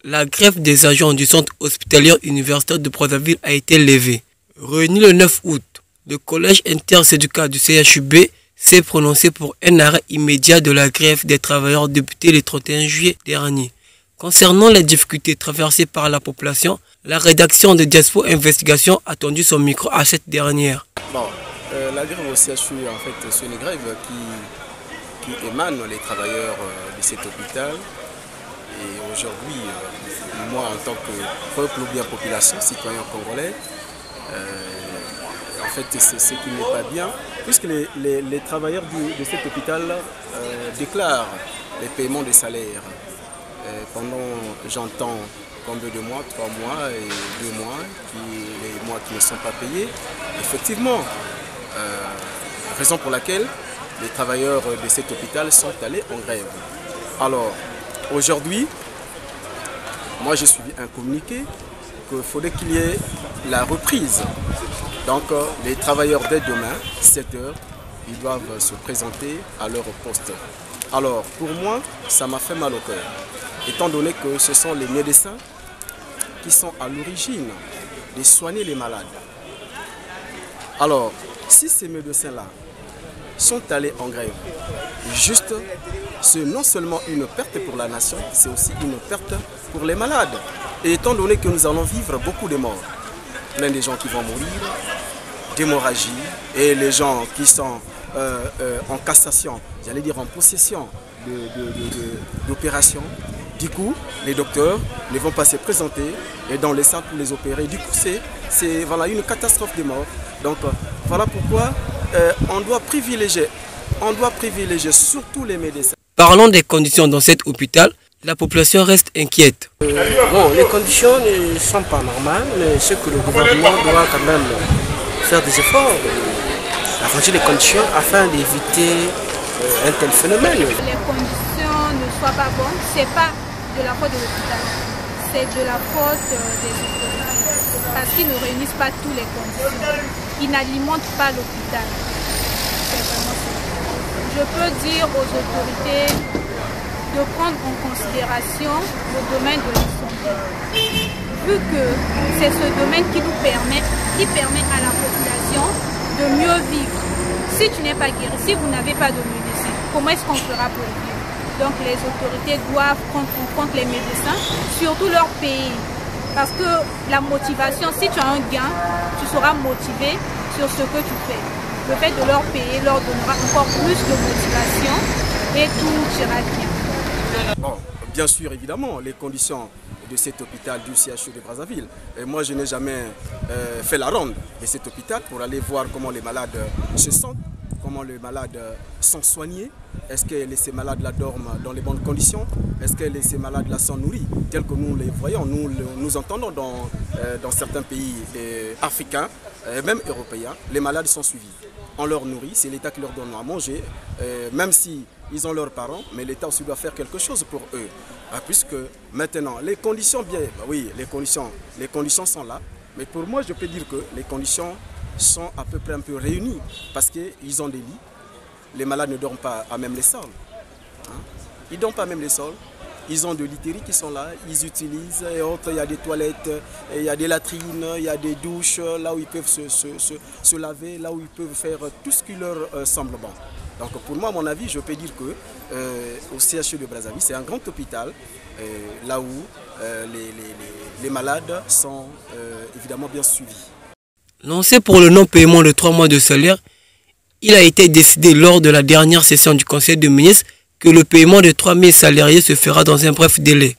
La grève des agents du centre hospitalier universitaire de Brazzaville a été levée. Réuni le 9 août, le collège intersyndical du CHUB s'est prononcé pour un arrêt immédiat de la grève des travailleurs depuis le 31 juillet dernier. Concernant les difficultés traversées par la population, la rédaction de Diaspo Investigation a tendu son micro à cette dernière. Bon, la grève au CHU, en fait, c'est une grève qui émane les travailleurs de cet hôpital. Et aujourd'hui, moi en tant que peuple ou bien population, citoyen congolais, en fait c'est ce qui n'est pas bien, puisque les travailleurs de cet hôpital déclarent les paiements des salaires. Pendant, j'entends combien de mois, 3 mois et 2 mois, les mois qui ne sont pas payés. Effectivement, raison pour laquelle les travailleurs de cet hôpital sont allés en grève. Alors, aujourd'hui, moi j'ai suivi un communiqué qu'il faudrait qu'il y ait la reprise. Donc les travailleurs dès demain, 7 h, ils doivent se présenter à leur poste. Alors pour moi, ça m'a fait mal au cœur, étant donné que ce sont les médecins qui sont à l'origine de soigner les malades. Alors, si ces médecins-là sont allés en grève, juste, c'est non seulement une perte pour la nation, c'est aussi une perte pour les malades. Et étant donné que nous allons vivre beaucoup de morts, plein de gens qui vont mourir, d'hémorragie, et les gens qui sont en cassation, j'allais dire en possession d'opérations, du coup, les docteurs ne vont pas se présenter et dans les centres pour les opérer. Du coup, c'est voilà, une catastrophe de mort. Donc, voilà pourquoi on doit privilégier surtout les médecins. Parlons des conditions dans cet hôpital, la population reste inquiète. Bon, les conditions ne sont pas normales, mais ce que le gouvernement doit quand même faire des efforts, arranger les conditions afin d'éviter un tel phénomène. Les conditions ne soient pas bonnes, ce n'est pas de la faute de l'hôpital, c'est de la faute des autorités, parce qu'ils ne réunissent pas toutes les conditions, ils n'alimentent pas l'hôpital. Je peux dire aux autorités de prendre en considération le domaine de la santé, vu que c'est ce domaine qui permet à la population de mieux vivre. Si tu n'es pas guéri, si vous n'avez pas de médecin, comment est-ce qu'on fera pour vivre? Donc les autorités doivent prendre en compte les médecins, surtout leur pays. Parce que la motivation, si tu as un gain, tu seras motivé sur ce que tu fais. Le fait de leur payer leur donnera encore plus de motivation et tout ira bien. Bon, bien sûr, évidemment, les conditions de cet hôpital du CHU de Brazzaville. Et moi, je n'ai jamais fait la ronde de cet hôpital pour aller voir comment les malades se sentent, comment les malades sont soignés. Est-ce que ces malades-là dorment dans les bonnes conditions? Est-ce que ces malades-là sont nourris tels que nous les voyons, nous entendons dans certains pays africains, même européens, les malades sont suivis. On leur nourrit, c'est l'État qui leur donne à manger, même si ils ont leurs parents, mais l'État aussi doit faire quelque chose pour eux. Puisque maintenant, les conditions, bien, oui, les conditions sont là, mais pour moi, je peux dire que les conditions sont à peu près un peu réunies, parce qu'ils ont des lits, les malades ne dorment pas à même les sols. Ils ne dorment pas à même les sols. Ils ont de literies qui sont là, ils utilisent et autres, il y a des toilettes, il y a des latrines, il y a des douches, là où ils peuvent se laver, là où ils peuvent faire tout ce qui leur semble bon. Donc pour moi, à mon avis, je peux dire que au CHU de Brazzaville, c'est un grand hôpital, là où les malades sont évidemment bien suivis. Lancé pour le non-paiement de 3 mois de salaire, il a été décidé lors de la dernière session du Conseil de ministres que le paiement de 3 000 salariés se fera dans un bref délai.